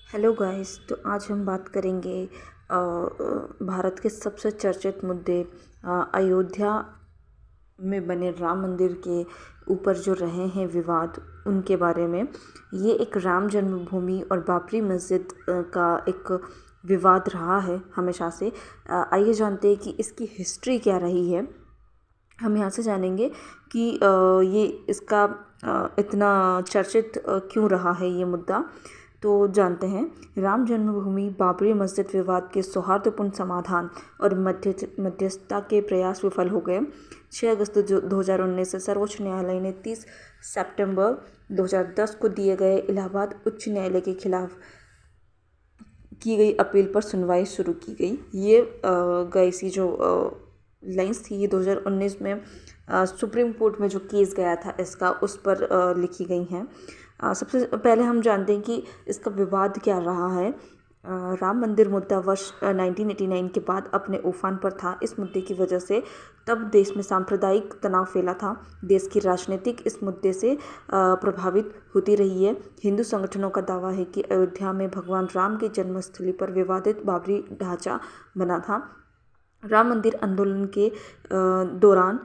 Hello guys. तो आज हम बात करेंगे भारत के सबसे चर्चित मुद्दे अयोध्या में बने राम मंदिर के ऊपर जो रहे हैं विवाद, उनके बारे में। ये एक राम जन्मभूमि और बाबरी मस्जिद का एक विवाद रहा है हमेशा से। आइए जानते हैं कि इसकी हिस्ट्री क्या रही है। हम यहाँ से जानेंगे कि ये इसका इतना चर्चित क्यों रहा है ये मुद्दा। तो जानते हैं, राम जन्मभूमि बाबरी मस्जिद विवाद के सौहार्दपूर्ण समाधान और मध्यस्थता के प्रयास विफल हो गए। 6 अगस्त 2019 से सर्वोच्च न्यायालय ने 30 सितंबर 2010 को दिए गए इलाहाबाद उच्च न्यायालय के खिलाफ की गई अपील पर सुनवाई शुरू की गई। ये गाइस ये जो लाइन्स थी, ये 2019 में सुप्रीम कोर्ट में जो केस गया था इसका, उस पर लिखी गई हैं। सबसे पहले हम जानते हैं कि इसका विवाद क्या रहा है। राम मंदिर मुद्दा वर्ष 1989 के बाद अपने उफान पर था। इस मुद्दे की वजह से तब देश में सांप्रदायिक तनाव फैला था। देश की राजनीतिक इस मुद्दे से प्रभावित होती रही है। हिंदू संगठनों का दावा है कि अयोध्या में भगवान राम की जन्मस्थली पर विवादित बाबरी ढांचा बना था। राम मंदिर आंदोलन के दौरान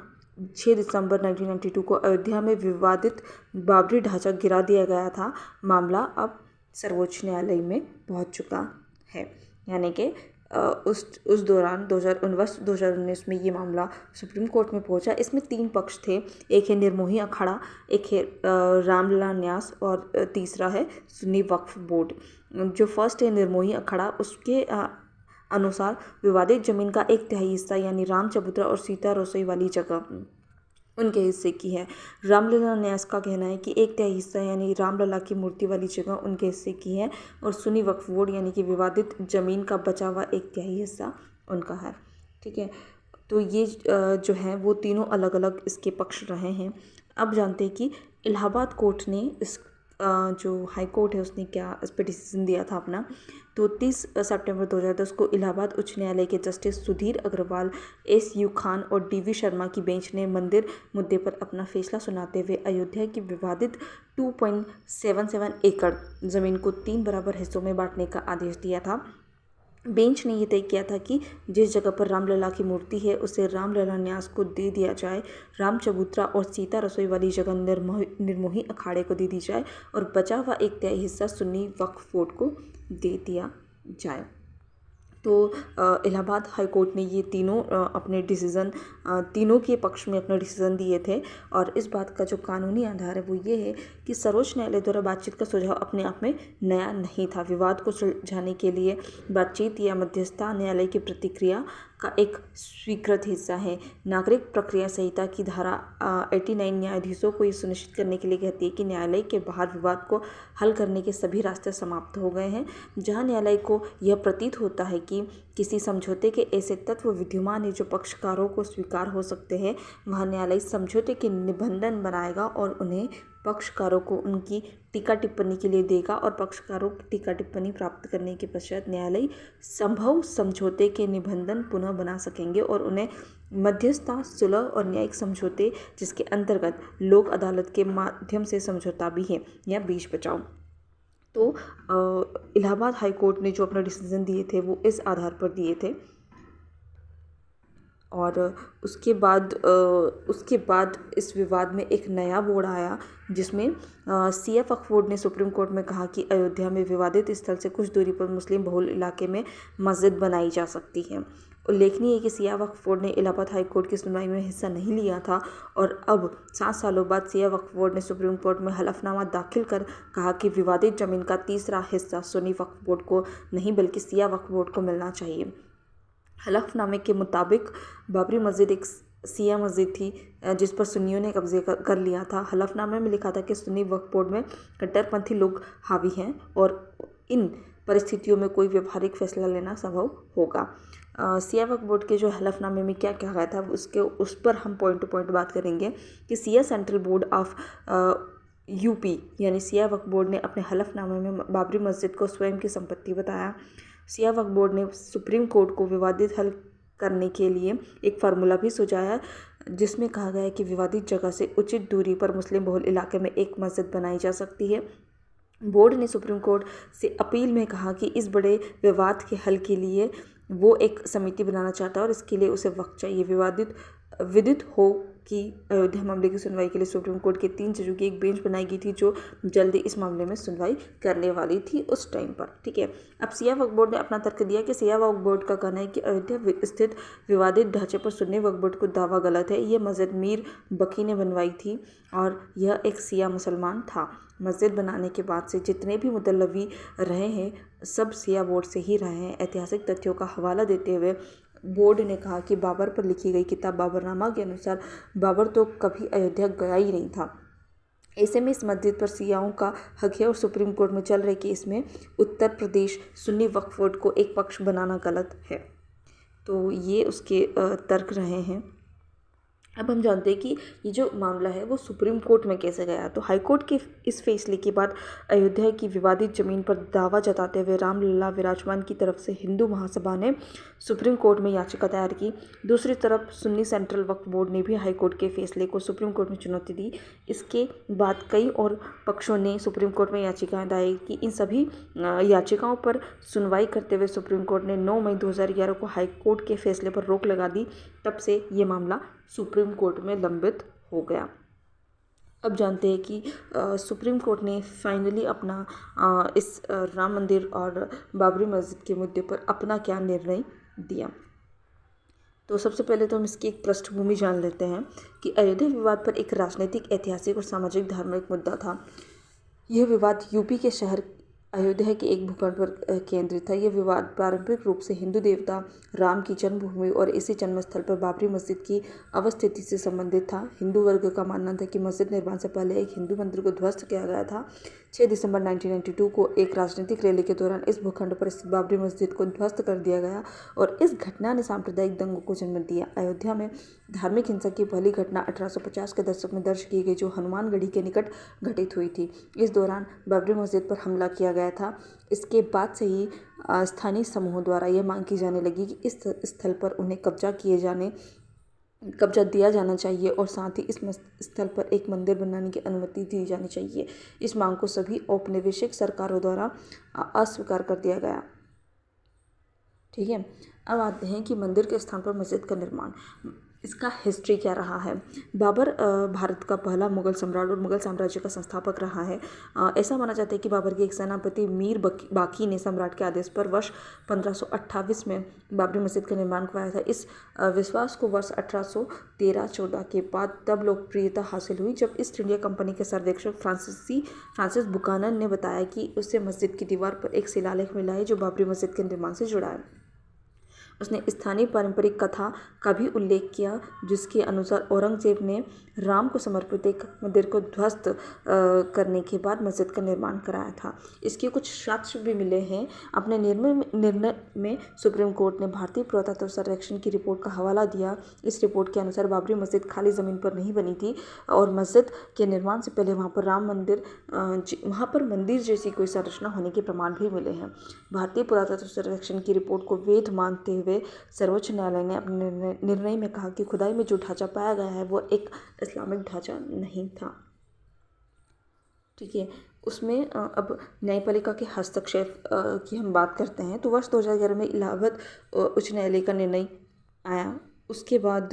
6 दिसंबर 1992 को अयोध्या में विवादित बाबरी ढांचा गिरा दिया गया था। मामला अब सर्वोच्च न्यायालय में पहुंच चुका है। यानी कि उस दौरान 2019 में ये मामला सुप्रीम कोर्ट में पहुंचा। इसमें 3 पक्ष थे। एक है निर्मोही अखाड़ा, एक है रामलला न्यास और तीसरा है सुन्नी वक्फ बोर्ड। जो फर्स्ट है निर्मोही अखाड़ा, उसके अनुसार विवादित जमीन का 1/3 हिस्सा यानी राम चबूतरा और सीता रसोई वाली जगह उनके हिस्से की है। रामलला न्यास का कहना है कि 1/3 हिस्सा यानी रामलला की मूर्ति वाली जगह उनके हिस्से की है और सुन्नी वक्फ बोर्ड यानी कि विवादित जमीन का बचा हुआ 1/3 हिस्सा उनका है। ठीक है, तो ये जो है वो तीनों अलग अलग इसके पक्ष रहे हैं। अब जानते हैं कि इलाहाबाद कोर्ट ने इस जो हाई कोर्ट है उसने क्या इस पर डिसीजन दिया था अपना। तो 30 सितंबर 2010 को इलाहाबाद उच्च न्यायालय के जस्टिस सुधीर अग्रवाल, SU खान और DV शर्मा की बेंच ने मंदिर मुद्दे पर अपना फैसला सुनाते हुए अयोध्या की विवादित 2.77 एकड़ ज़मीन को 3 बराबर हिस्सों में बांटने का आदेश दिया था। बेंच ने यह तय किया था कि जिस जगह पर रामलला की मूर्ति है उसे रामलला न्यास को दे दिया जाए, राम चबूतरा और सीता रसोई वाली जगह निर्मोही अखाड़े को दे दी जाए और बचा हुआ 1/3 हिस्सा सुन्नी वक्फ बोर्ड को दे दिया जाए। तो इलाहाबाद हाई कोर्ट ने ये तीनों अपने डिसीज़न, तीनों के पक्ष में अपना डिसीज़न दिए थे। और इस बात का जो कानूनी आधार है वो ये है कि सर्वोच्च न्यायालय द्वारा बातचीत का सुझाव अपने आप में नया नहीं था। विवाद को सुलझाने के लिए बातचीत या मध्यस्थता न्यायालय की प्रतिक्रिया का एक स्वीकृत हिस्सा है। नागरिक प्रक्रिया संहिता की धारा 89 न्यायाधीशों को ये सुनिश्चित करने के लिए कहती है कि न्यायालय के बाहर विवाद को हल करने के सभी रास्ते समाप्त हो गए हैं। जहां न्यायालय को यह प्रतीत होता है कि किसी समझौते के ऐसे तत्व विद्यमान है जो पक्षकारों को स्वीकार हो सकते हैं, वहाँ न्यायालय समझौते के निबंधन बनाएगा और उन्हें पक्षकारों को उनकी टीका टिप्पणी के लिए देगा और पक्षकारों की टीका टिप्पणी प्राप्त करने के पश्चात न्यायालय संभव समझौते के निबंधन पुनः बना सकेंगे और उन्हें मध्यस्थता, सुलह और न्यायिक समझौते, जिसके अंतर्गत लोक अदालत के माध्यम से समझौता भी है, या बीच बचाओ। तो इलाहाबाद हाई कोर्ट ने जो अपना डिसीजन दिए थे वो इस आधार पर दिए थे। और उसके बाद इस विवाद में एक नया बोर्ड आया जिसमें सिया वक्फ बोर्ड ने सुप्रीम कोर्ट में कहा कि अयोध्या में विवादित स्थल से कुछ दूरी पर मुस्लिम बहुल इलाके में मस्जिद बनाई जा सकती है। उल्लेखनीय है कि सिया वक्फ बोर्ड ने इलाहाबाद हाई कोर्ट की सुनवाई में हिस्सा नहीं लिया था और अब 7 सालों बाद सिया वक्फ बोर्ड ने सुप्रीम कोर्ट में हलफनामा दाखिल कर कहा कि विवादित जमीन का तीसरा हिस्सा सुन्नी वक्फ बोर्ड को नहीं बल्कि सिया वक्फ बोर्ड को मिलना चाहिए। हलफनामे के मुताबिक बाबरी मस्जिद एक सिया मस्जिद थी जिस पर सुन्नियों ने कब्जे कर लिया था। हलफनामे में लिखा था कि सुन्नी वक्फ बोर्ड में कट्टरपंथी लोग हावी हैं और इन परिस्थितियों में कोई व्यवहारिक फैसला लेना संभव होगा। सिया वक्फ बोर्ड के जो हलफनामे में क्या कहा गया था उस पर हम पॉइंट टू पॉइंट बात करेंगे कि Siya central board of UP यानी सिया वक्फ बोर्ड ने अपने हलफनामे में बाबरी मस्जिद को स्वयं की संपत्ति बताया। सिया वक्फ बोर्ड ने सुप्रीम कोर्ट को विवादित हल करने के लिए एक फार्मूला भी सुझाया जिसमें कहा गया है कि विवादित जगह से उचित दूरी पर मुस्लिम बहुल इलाके में एक मस्जिद बनाई जा सकती है बोर्ड ने सुप्रीम कोर्ट से अपील में कहा कि इस बड़े विवाद के हल के लिए वो एक समिति बनाना चाहता है और इसके लिए उसे वक्त चाहिए। विदित हो कि अयोध्या मामले की सुनवाई के लिए सुप्रीम कोर्ट के 3 जजों की एक बेंच बनाई गई थी जो जल्दी इस मामले में सुनवाई करने वाली थी उस टाइम पर। ठीक है, अब सिया वक्फ बोर्ड ने अपना तर्क दिया कि सिया वक्फ बोर्ड का कहना है कि अयोध्या स्थित विवादित ढांचे पर सुन्नी वक्फ बोर्ड को दावा गलत है। ये मस्जिद मीर बकी ने बनवाई थी और यह एक सिया मुसलमान था। मस्जिद बनाने के बाद से जितने भी मुतल्लवी रहे हैं सब सिया बोर्ड से ही रहे हैं। ऐतिहासिक तथ्यों का हवाला देते हुए बोर्ड ने कहा कि बाबर पर लिखी गई किताब बाबरनामा के अनुसार बाबर तो कभी अयोध्या गया ही नहीं था। ऐसे में इस मस्जिद पर सियाओं का हक है और सुप्रीम कोर्ट में चल रहे केस में उत्तर प्रदेश सुन्नी वक्फ बोर्ड को एक पक्ष बनाना गलत है। तो ये उसके तर्क रहे हैं। अब हम जानते हैं कि ये जो मामला है वो सुप्रीम कोर्ट में कैसे गया। तो हाई कोर्ट के इस फैसले के बाद अयोध्या की विवादित ज़मीन पर दावा जताते हुए रामलला विराजमान की तरफ से हिंदू महासभा ने सुप्रीम कोर्ट में याचिका दायर की। दूसरी तरफ सुन्नी सेंट्रल वक्फ बोर्ड ने भी हाई कोर्ट के फैसले को सुप्रीम कोर्ट में चुनौती दी। इसके बाद कई और पक्षों ने सुप्रीम कोर्ट में याचिकाएं दायर की। इन सभी याचिकाओं पर सुनवाई करते हुए सुप्रीम कोर्ट ने 9 मई 2011 को हाई कोर्ट के फैसले पर रोक लगा दी। तब से ये मामला सुप्रीम कोर्ट में लंबित हो गया। अब जानते हैं कि सुप्रीम कोर्ट ने फाइनली अपना इस राम मंदिर और बाबरी मस्जिद के मुद्दे पर अपना क्या निर्णय दिया। तो सबसे पहले तो हम इसकी एक पृष्ठभूमि जान लेते हैं कि अयोध्या विवाद पर एक राजनीतिक, ऐतिहासिक और सामाजिक धार्मिक मुद्दा था। यह विवाद यूपी के शहर अयोध्या के एक भूखंड पर केंद्रित था। यह विवाद पारंपरिक रूप से हिंदू देवता राम की जन्मभूमि और इसी जन्मस्थल पर बाबरी मस्जिद की अवस्थिति से संबंधित था। हिंदू वर्ग का मानना था कि मस्जिद निर्माण से पहले एक हिंदू मंदिर को ध्वस्त किया गया था। 6 दिसंबर 1992 को एक राजनीतिक रैली के दौरान इस भूखंड पर स्थित बाबरी मस्जिद को ध्वस्त कर दिया गया और इस घटना ने सांप्रदायिक दंगों को जन्म दिया। अयोध्या में धार्मिक हिंसा की पहली घटना 1850 के दशक में दर्ज की गई जो हनुमानगढ़ी के निकट घटित हुई थी। इस दौरान बाबरी मस्जिद पर हमला किया गया था। इसके बाद से ही स्थानीय समूहों द्वारा यह मांग की जाने लगी कि इस स्थल पर उन्हें कब्जा दिया जाना चाहिए और साथ ही इस स्थल पर एक मंदिर बनाने की अनुमति दी जानी चाहिए। इस मांग को सभी औपनिवेशिक सरकारों द्वारा अस्वीकार कर दिया गया। ठीक है, अब आते हैं कि मंदिर के स्थान पर मस्जिद का निर्माण, इसका हिस्ट्री क्या रहा है। बाबर भारत का पहला मुगल सम्राट और मुगल साम्राज्य का संस्थापक रहा है। ऐसा माना जाता है कि बाबर के एक सेनापति मीर बाकी ने सम्राट के आदेश पर वर्ष 1528 में बाबरी मस्जिद का निर्माण करवाया था। इस विश्वास को वर्ष 1813-14 के बाद तब लोकप्रियता हासिल हुई जब ईस्ट इंडिया कंपनी के सर्वेक्षक फ्रांसिस बुकानन ने बताया कि उससे मस्जिद की दीवार पर एक शिलालेख मिला है जो बाबरी मस्जिद के निर्माण से जुड़ा है। उसने स्थानीय पारंपरिक कथा का भी उल्लेख किया जिसके अनुसार औरंगजेब ने राम को समर्पित एक मंदिर को ध्वस्त करने के बाद मस्जिद का निर्माण कराया था। इसके कुछ साक्ष्य भी मिले हैं। अपने निर्णय में सुप्रीम कोर्ट ने भारतीय पुरातत्व सर्वेक्षण की रिपोर्ट का हवाला दिया। इस रिपोर्ट के अनुसार बाबरी मस्जिद खाली ज़मीन पर नहीं बनी थी और मस्जिद के निर्माण से पहले वहाँ पर मंदिर जैसी कोई संरचना होने के प्रमाण भी मिले हैं। भारतीय पुरातत्व सर्वेक्षण की रिपोर्ट को वैध मानते हुए सर्वोच्च न्यायालय ने अपने निर्णय में कहा कि खुदाई में जो ढांचा पाया गया है वो एक इस्लामिक ढांचा नहीं था। ठीक है, उसमें अब न्यायपालिका के हस्तक्षेप की हम बात करते हैं तो वर्ष 2011 में इलाहाबाद उच्च न्यायालय का निर्णय आया। उसके बाद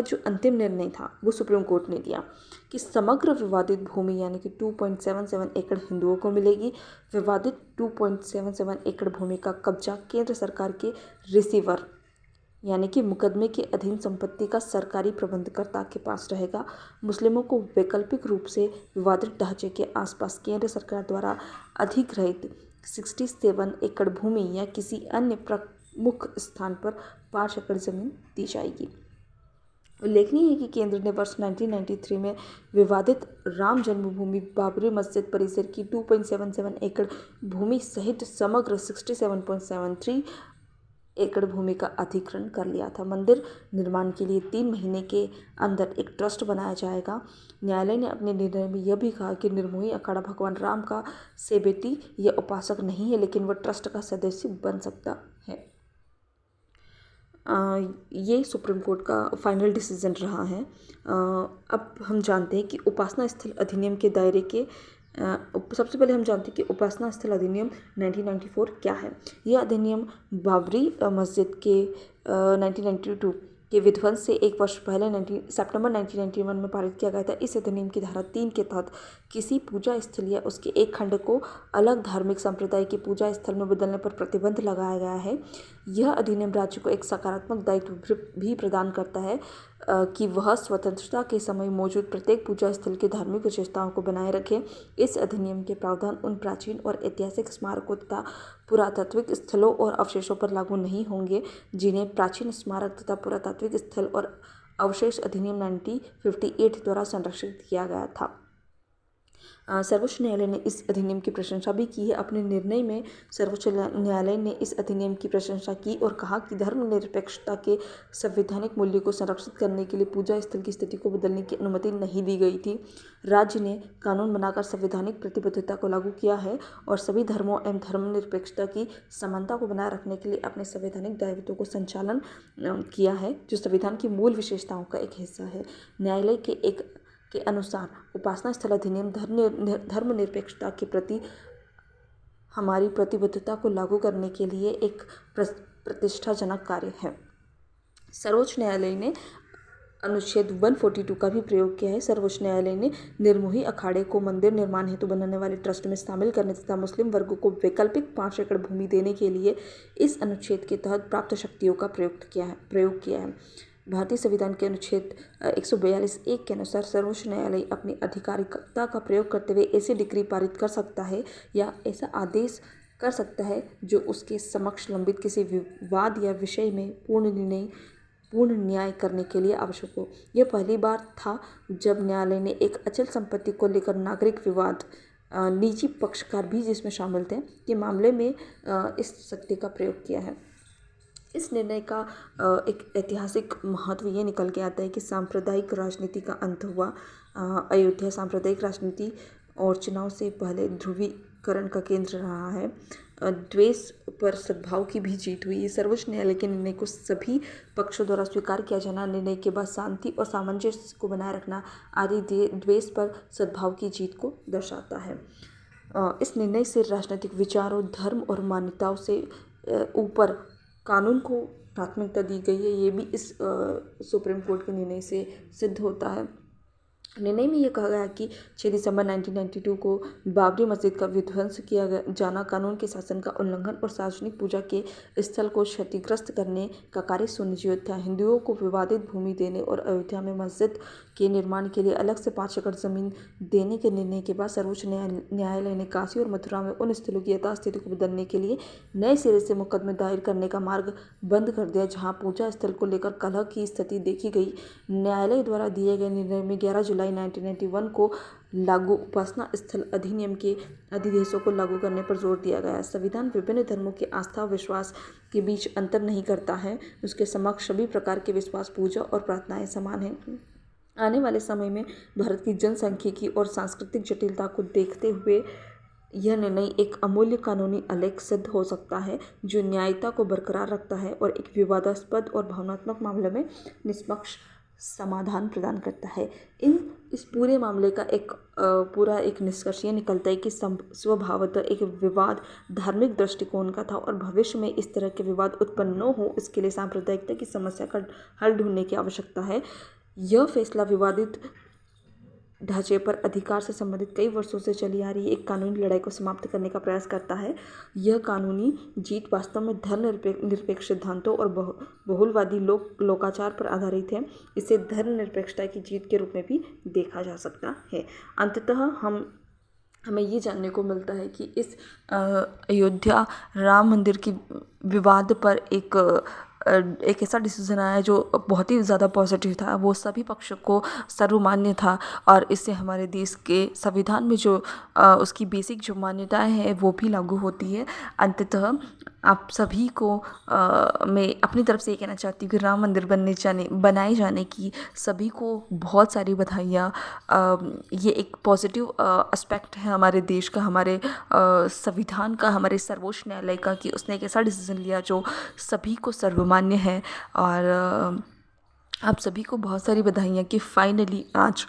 जो अंतिम निर्णय था वो सुप्रीम कोर्ट ने दिया कि समग्र विवादित भूमि यानी कि 2.77 एकड़ हिंदुओं को मिलेगी। विवादित 2.77 एकड़ भूमि का कब्जा केंद्र सरकार के रिसीवर यानी कि मुकदमे के अधीन संपत्ति का सरकारी प्रबंधकर्ता के पास रहेगा। मुस्लिमों को वैकल्पिक रूप से विवादित ढांचे के आसपास केंद्र सरकार द्वारा अधिग्रहित 67 एकड़ भूमि या किसी अन्य प्रमुख स्थान पर 5 एकड़ जमीन दी जाएगी। उल्लेखनीय है कि केंद्र ने वर्ष 1993 में विवादित राम जन्मभूमि बाबरी मस्जिद परिसर की 2.77 एकड़ भूमि सहित समग्र 67.73 एकड़ भूमि का अधिग्रहण कर लिया था। मंदिर निर्माण के लिए 3 महीने के अंदर एक ट्रस्ट बनाया जाएगा। न्यायालय ने अपने निर्णय में यह भी कहा कि निर्मोही अखाड़ा भगवान राम का सेवती या उपासक नहीं है लेकिन वह ट्रस्ट का सदस्य बन सकता है। ये सुप्रीम कोर्ट का फाइनल डिसीजन रहा है। अब हम जानते हैं कि उपासना स्थल अधिनियम के दायरे के सबसे पहले हम जानते हैं कि उपासना स्थल अधिनियम 1994 क्या है। यह अधिनियम बाबरी मस्जिद के 1992 के विध्वंस से एक वर्ष पहले सितंबर 1991 में पारित किया गया था। इस अधिनियम की धारा 3 के तहत किसी पूजा स्थल या उसके एक खंड को अलग धार्मिक संप्रदाय के पूजा स्थल में बदलने पर प्रतिबंध लगाया गया है। यह अधिनियम राज्य को एक सकारात्मक दायित्व भी प्रदान करता है कि वह स्वतंत्रता के समय मौजूद प्रत्येक पूजा स्थल की धार्मिक विशेषताओं को बनाए रखे। इस अधिनियम के प्रावधान उन प्राचीन और ऐतिहासिक स्मारकों तथा पुरातात्विक स्थलों और अवशेषों पर लागू नहीं होंगे जिन्हें प्राचीन स्मारक तथा पुरातात्विक स्थल और अवशेष अधिनियम 1958 द्वारा संरक्षित किया गया था। सर्वोच्च न्यायालय ने इस अधिनियम की प्रशंसा भी की है। अपने निर्णय में सर्वोच्च न्यायालय ने इस अधिनियम की प्रशंसा की और कहा कि धर्मनिरपेक्षता के संवैधानिक मूल्य को संरक्षित करने के लिए पूजा स्थल की स्थिति को बदलने की अनुमति नहीं दी गई थी। राज्य ने कानून बनाकर संवैधानिक प्रतिबद्धता को लागू किया है और सभी धर्मों एवं धर्मनिरपेक्षता की समानता को बनाए रखने के लिए अपने संवैधानिक दायित्वों को संचालन किया है, जो संविधान की मूल विशेषताओं का एक हिस्सा है। न्यायालय के अनुसार उपासना स्थल अधिनियम धर्मनिरपेक्षता के प्रति हमारी प्रतिबद्धता को लागू करने के लिए एक प्रतिष्ठाजनक कार्य है। सर्वोच्च न्यायालय ने अनुच्छेद 142 का भी प्रयोग किया है। सर्वोच्च न्यायालय ने निर्मोही अखाड़े को मंदिर निर्माण हेतु बनाने वाले ट्रस्ट में शामिल करने तथा मुस्लिम वर्ग को वैकल्पिक 5 एकड़ भूमि देने के लिए इस अनुच्छेद के तहत प्राप्त शक्तियों का प्रयोग किया है। भारतीय संविधान के अनुच्छेद 142(1) के अनुसार सर्वोच्च न्यायालय अपनी आधिकारिकता का प्रयोग करते हुए ऐसी डिक्री पारित कर सकता है या ऐसा आदेश कर सकता है जो उसके समक्ष लंबित किसी विवाद या विषय में पूर्ण न्याय करने के लिए आवश्यक हो। यह पहली बार था जब न्यायालय ने एक अचल संपत्ति को लेकर नागरिक विवाद, निजी पक्षकार भी जिसमें शामिल थे, के मामले में इस शक्ति का प्रयोग किया है। इस निर्णय का एक ऐतिहासिक महत्व ये निकल के आता है कि सांप्रदायिक राजनीति का अंत हुआ। अयोध्या सांप्रदायिक राजनीति और चुनाव से पहले ध्रुवीकरण का केंद्र रहा है। द्वेष पर सद्भाव की भी जीत हुई। सर्वोच्च न्यायालय के निर्णय को सभी पक्षों द्वारा स्वीकार किया जाना, निर्णय के बाद शांति और सामंजस्य को बनाए रखना आदि द्वेष पर सद्भाव की जीत को दर्शाता है। इस निर्णय से राजनीतिक विचारों, धर्म और मान्यताओं से ऊपर कानून को प्राथमिकता दी गई है। ये भी इस सुप्रीम कोर्ट के निर्णय से सिद्ध होता है। निर्णय में यह कहा गया कि 6 दिसंबर 1992 को बाबरी मस्जिद का विध्वंस किया जाना कानून के शासन का उल्लंघन और सार्वजनिक पूजा के स्थल को क्षतिग्रस्त करने का कार्य सुनिश्चित था। हिंदुओं को विवादित भूमि देने और अयोध्या में मस्जिद के निर्माण के लिए अलग से 5 एकड़ जमीन देने के निर्णय के बाद सर्वोच्च न्यायालय ने काशी और मथुरा में उन स्थलों की यथास्थिति को बदलने के लिए नए सिरे से मुकदमे दायर करने का मार्ग बंद कर दिया, जहाँ पूजा स्थल को लेकर कलह की स्थिति देखी गई। न्यायालय द्वारा दिए गए निर्णय में 11 जुलाई 1991 को लागू उपासना स्थल अधिनियम के अधिदेशों को लागू करने पर जोर दिया गया। संविधान विभिन्न धर्मों के आस्था और विश्वास के बीच अंतर नहीं करता है। उसके समक्ष सभी प्रकार के विश्वास, पूजा और प्रार्थनाएं समान हैं। आने वाले समय में भारत की जनसांख्यिकी और सांस्कृतिक जटिलता को देखते हुए यह निर्णय एक अमूल्य कानूनी आलेख सिद्ध हो सकता है, जो न्यायता को बरकरार रखता है और एक विवादास्पद और भावनात्मक मामले में निष्पक्ष समाधान प्रदान करता है। इस पूरे मामले का एक निष्कर्ष ये निकलता है कि स्वभावतः एक विवाद धार्मिक दृष्टिकोण का था और भविष्य में इस तरह के विवाद उत्पन्न न हो, इसके लिए सांप्रदायिकता की समस्या का हल ढूंढने की आवश्यकता है। यह फैसला विवादित ढांचे पर अधिकार से संबंधित कई वर्षों से चली आ रही एक कानूनी लड़ाई को समाप्त करने का प्रयास करता है। यह कानूनी जीत वास्तव में धर्मनिरपेक्ष सिद्धांतों और बहुलवादी लोकाचार पर आधारित है। इसे धर्मनिरपेक्षता की जीत के रूप में भी देखा जा सकता है। अंततः हमें ये जानने को मिलता है कि इस अयोध्या राम मंदिर की विवाद पर एक ऐसा डिसीजन आया जो बहुत ही ज़्यादा पॉजिटिव था। वो सभी पक्षों को सर्वमान्य था और इससे हमारे देश के संविधान में जो उसकी बेसिक जो मान्यताएं हैं वो भी लागू होती है। अंततः आप सभी को मैं अपनी तरफ से ये कहना चाहती हूँ कि राम मंदिर बनाए जाने की सभी को बहुत सारी बधाइयाँ। ये एक पॉजिटिव एस्पेक्ट है हमारे देश का, हमारे संविधान का, हमारे सर्वोच्च न्यायालय का, कि उसने एक ऐसा डिसीजन लिया जो सभी को सर्वमान्य है। और आप सभी को बहुत सारी बधाइयाँ कि फाइनली आज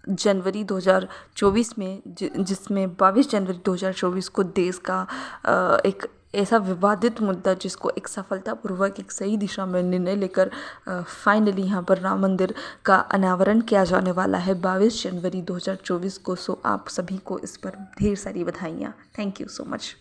जनवरी 2024 में जिसमें 22 जनवरी 2024 को देश का एक ऐसा विवादित मुद्दा जिसको एक सफलतापूर्वक एक सही दिशा में निर्णय लेकर फाइनली यहाँ पर राम मंदिर का अनावरण किया जाने वाला है 22 जनवरी 2024 को। सो आप सभी को इस पर ढेर सारी बधाइयाँ। Thank you so much.